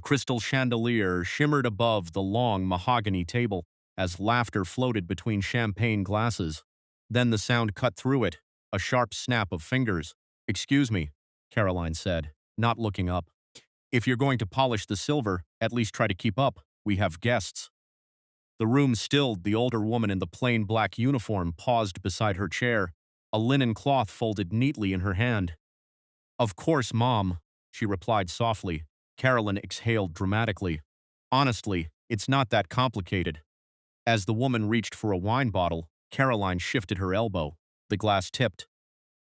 crystal chandelier shimmered above the long mahogany table as laughter floated between champagne glasses. Then the sound cut through it, a sharp snap of fingers. "Excuse me," Caroline said, not looking up. "If you're going to polish the silver, at least try to keep up. We have guests." The room stilled. The older woman in the plain black uniform paused beside her chair, a linen cloth folded neatly in her hand. "Of course, Mom," she replied softly. Carolyn exhaled dramatically. "Honestly, it's not that complicated." As the woman reached for a wine bottle, Caroline shifted her elbow. The glass tipped.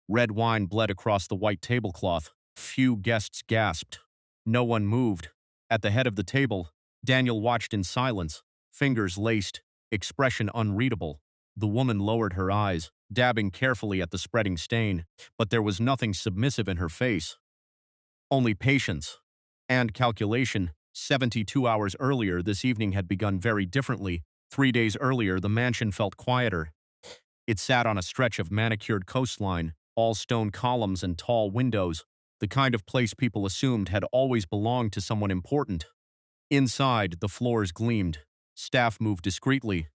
Red wine bled across the white tablecloth. Few guests gasped. No one moved. At the head of the table, Daniel watched in silence, fingers laced, expression unreadable. The woman lowered her eyes, dabbing carefully at the spreading stain, but there was nothing submissive in her face. Only patience and calculation. 72 hours earlier, this evening had begun very differently. 3 days earlier, the mansion felt quieter. It sat on a stretch of manicured coastline, all stone columns and tall windows, the kind of place people assumed had always belonged to someone important. Inside, the floors gleamed. Staff moved discreetly.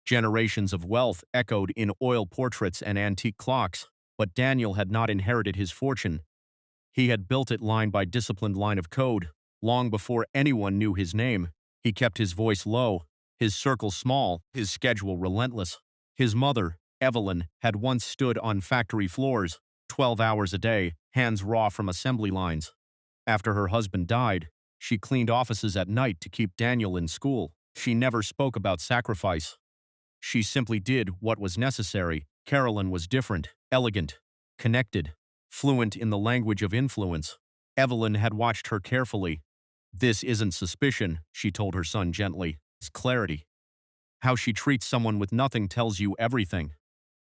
Generations of wealth echoed in oil portraits and antique clocks, but Daniel had not inherited his fortune. He had built it line by disciplined line of code. Long before anyone knew his name, he kept his voice low, his circle small, his schedule relentless. His mother, Evelyn, had once stood on factory floors, 12 hours a day, hands raw from assembly lines. After her husband died, she cleaned offices at night to keep Daniel in school. She never spoke about sacrifice. She simply did what was necessary. Carolyn was different, elegant, connected, fluent in the language of influence. Evelyn had watched her carefully. "This isn't suspicion," she told her son gently. "It's clarity. How she treats someone with nothing tells you everything."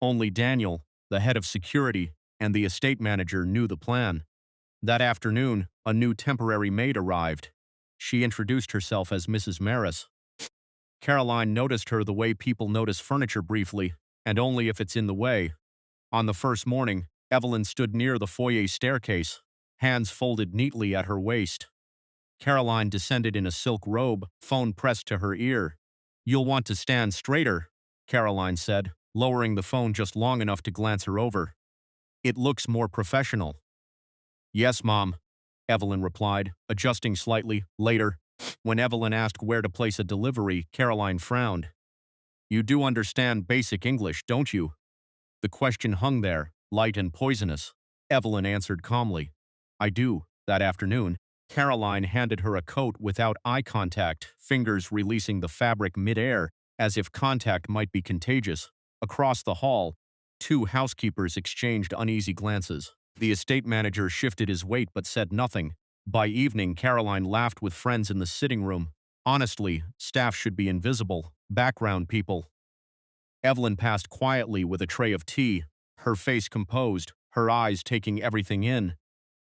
Only Daniel, the head of security, and the estate manager knew the plan. That afternoon, a new temporary maid arrived. She introduced herself as Mrs. Maris. Caroline noticed her the way people notice furniture briefly, and only if it's in the way. On the first morning, Evelyn stood near the foyer staircase, hands folded neatly at her waist. Caroline descended in a silk robe, phone pressed to her ear. "You'll want to stand straighter," Caroline said, lowering the phone just long enough to glance her over. "It looks more professional." "Yes, Mom," Evelyn replied, adjusting slightly. Later, when Evelyn asked where to place a delivery, Caroline frowned. "You do understand basic English, don't you?" The question hung there, light and poisonous. Evelyn answered calmly. "I do." That afternoon, Caroline handed her a coat without eye contact, fingers releasing the fabric mid-air, as if contact might be contagious. Across the hall, two housekeepers exchanged uneasy glances. The estate manager shifted his weight but said nothing. By evening, Caroline laughed with friends in the sitting room. Honestly, staff should be invisible, background people. Evelyn passed quietly with a tray of tea, her face composed, her eyes taking everything in.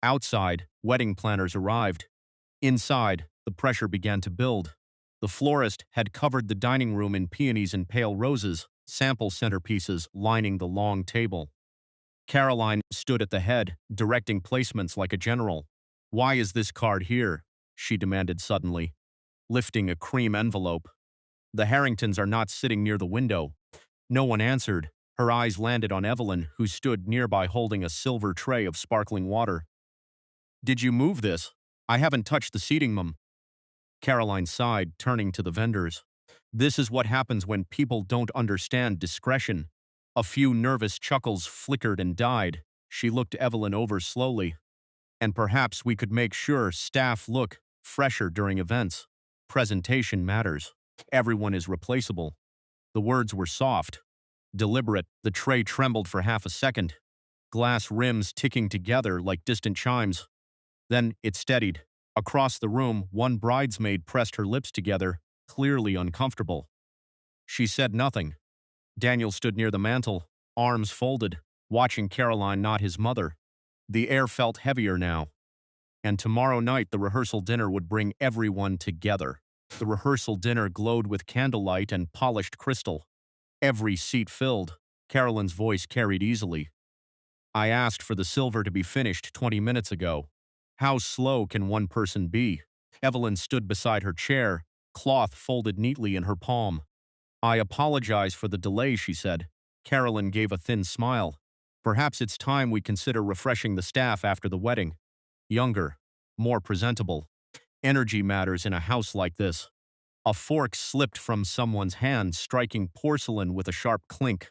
Outside, wedding planners arrived. Inside, the pressure began to build. The florist had covered the dining room in peonies and pale roses, sample centerpieces lining the long table. Caroline stood at the head, directing placements like a general. "Why is this card here?" she demanded suddenly, lifting a cream envelope. "The Harringtons are not sitting near the window." No one answered. Her eyes landed on Evelyn, who stood nearby holding a silver tray of sparkling water. "Did you move this? I haven't touched the seating, Mum." Caroline sighed, turning to the vendors. This is what happens when people don't understand discretion. A few nervous chuckles flickered and died. She looked Evelyn over slowly. "And perhaps we could make sure staff look fresher during events. Presentation matters. Everyone is replaceable." The words were soft, deliberate. The tray trembled for half a second, glass rims ticking together like distant chimes. Then it steadied. Across the room, one bridesmaid pressed her lips together, clearly uncomfortable. She said nothing. Daniel stood near the mantel, arms folded, watching Caroline, not his mother. The air felt heavier now. And tomorrow night the rehearsal dinner would bring everyone together. The rehearsal dinner glowed with candlelight and polished crystal. Every seat filled. Carolyn's voice carried easily. "I asked for the silver to be finished 20 minutes ago. How slow can one person be?" Evelyn stood beside her chair, cloth folded neatly in her palm. I apologize for the delay, she said. Carolyn gave a thin smile. Perhaps it's time we consider refreshing the staff after the wedding. Younger, more presentable. Energy matters in a house like this. A fork slipped from someone's hand, striking porcelain with a sharp clink.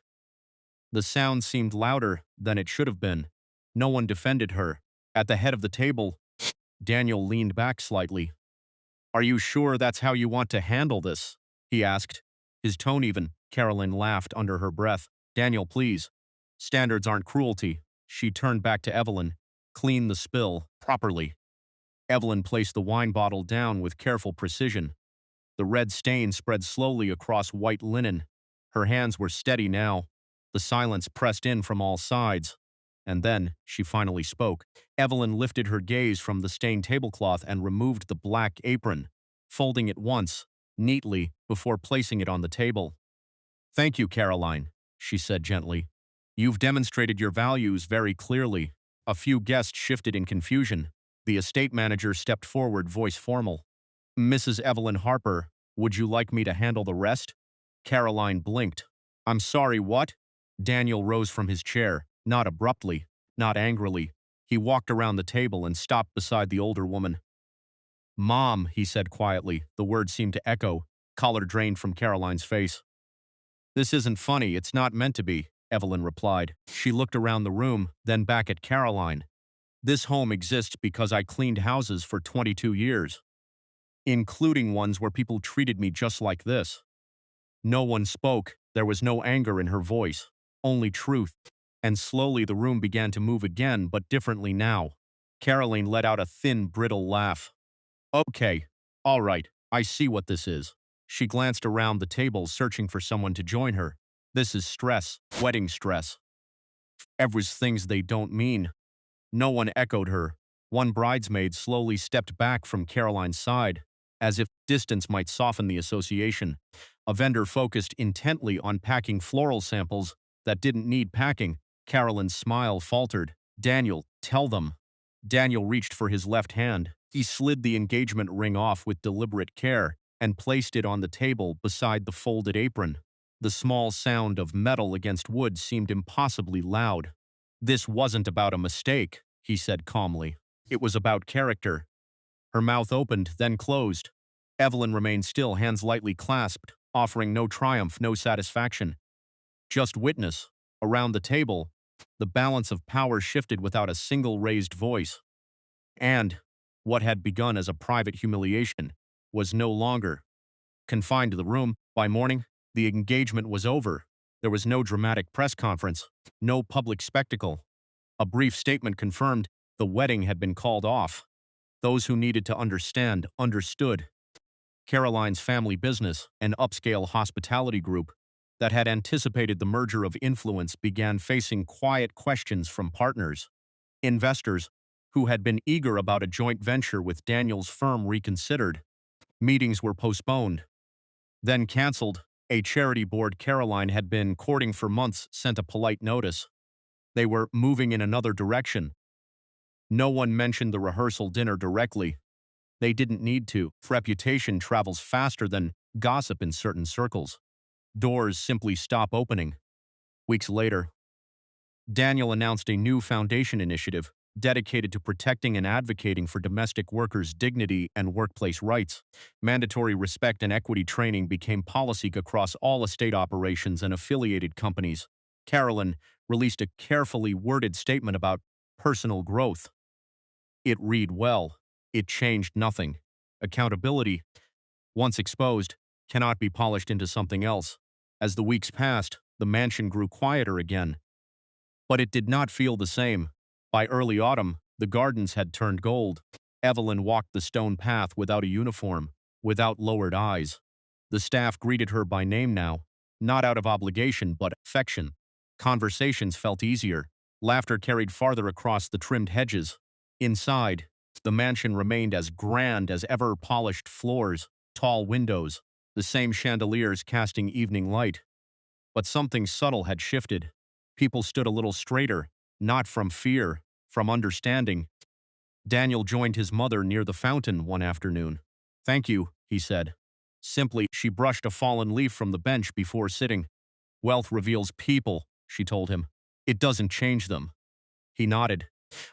The sound seemed louder than it should have been. No one defended her. At the head of the table, Daniel leaned back slightly. Are you sure that's how you want to handle this? He asked. His tone even. Carolyn laughed under her breath. Daniel, please. Standards aren't cruelty. She turned back to Evelyn. Clean the spill, properly. Evelyn placed the wine bottle down with careful precision. The red stain spread slowly across white linen. Her hands were steady now. The silence pressed in from all sides. And then she finally spoke. Evelyn lifted her gaze from the stained tablecloth and removed the black apron, folding it once, neatly, before placing it on the table. Thank you, Caroline, she said gently. You've demonstrated your values very clearly. A few guests shifted in confusion. The estate manager stepped forward, voice formal. Mrs. Evelyn Harper, would you like me to handle the rest? Caroline blinked. I'm sorry, what? Daniel rose from his chair, not abruptly, not angrily. He walked around the table and stopped beside the older woman. Mom, he said quietly. The words seemed to echo. Color drained from Caroline's face. This isn't funny, it's not meant to be, Evelyn replied. She looked around the room, then back at Caroline. This home exists because I cleaned houses for 22 years, including ones where people treated me just like this. No one spoke. There was no anger in her voice, only truth. And slowly the room began to move again, but differently now. Caroline let out a thin, brittle laugh. Okay, all right, I see what this is. She glanced around the table, searching for someone to join her. This is stress, wedding stress. Everyone's things they don't mean. No one echoed her. One bridesmaid slowly stepped back from Caroline's side, as if distance might soften the association. A vendor focused intently on packing floral samples that didn't need packing. Caroline's smile faltered. Daniel, tell them. Daniel reached for his left hand. He slid the engagement ring off with deliberate care and placed it on the table beside the folded apron. The small sound of metal against wood seemed impossibly loud. This wasn't about a mistake, he said calmly. It was about character. Her mouth opened, then closed. Evelyn remained still, hands lightly clasped, offering no triumph, no satisfaction. Just witness. Around the table, the balance of power shifted without a single raised voice. And what had begun as a private humiliation was no longer confined to the room. By morning, the engagement was over. There was no dramatic press conference, no public spectacle. A brief statement confirmed the wedding had been called off. Those who needed to understand understood. Caroline's family business, an upscale hospitality group that had anticipated the merger of influence, began facing quiet questions from partners. Investors, who had been eager about a joint venture with Daniel's firm, reconsidered. Meetings were postponed, then canceled. A charity board Caroline had been courting for months sent a polite notice. They were moving in another direction. No one mentioned the rehearsal dinner directly. They didn't need to. Reputation travels faster than gossip in certain circles. Doors simply stop opening. Weeks later, Daniel announced a new foundation initiative dedicated to protecting and advocating for domestic workers' dignity and workplace rights. Mandatory respect and equity training became policy across all estate operations and affiliated companies. Carolyn released a carefully worded statement about personal growth. It read well. It changed nothing. Accountability, once exposed, cannot be polished into something else. As the weeks passed, the mansion grew quieter again. But it did not feel the same. By early autumn, the gardens had turned gold. Evelyn walked the stone path without a uniform, without lowered eyes. The staff greeted her by name now, not out of obligation but affection. Conversations felt easier. Laughter carried farther across the trimmed hedges. Inside, the mansion remained as grand as ever, polished floors, tall windows, the same chandeliers casting evening light. But something subtle had shifted. People stood a little straighter, not from fear, from understanding. Daniel joined his mother near the fountain one afternoon. Thank you, he said. Simply, she brushed a fallen leaf from the bench before sitting. Wealth reveals people, she told him. It doesn't change them. He nodded.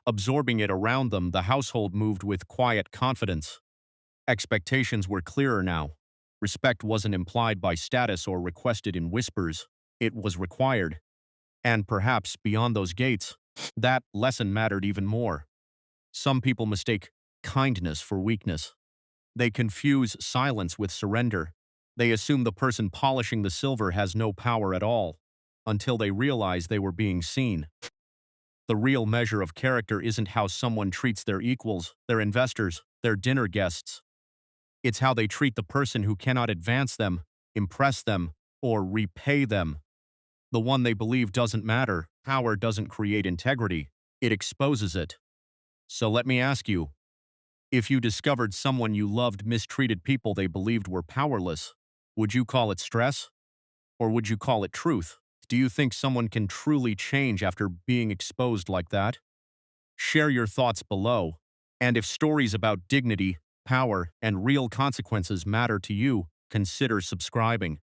Absorbing it around them, the household moved with quiet confidence. Expectations were clearer now. Respect wasn't implied by status or requested in whispers. It was required. And perhaps beyond those gates, that lesson mattered even more. Some people mistake kindness for weakness. They confuse silence with surrender. They assume the person polishing the silver has no power at all, until they realize they were being seen. The real measure of character isn't how someone treats their equals, their investors, their dinner guests. It's how they treat the person who cannot advance them, impress them, or repay them. The one they believe doesn't matter. Power doesn't create integrity. It exposes it. So let me ask you, if you discovered someone you loved mistreated people they believed were powerless, would you call it stress? Or would you call it truth? Do you think someone can truly change after being exposed like that? Share your thoughts below. And if stories about dignity, power, and real consequences matter to you, consider subscribing.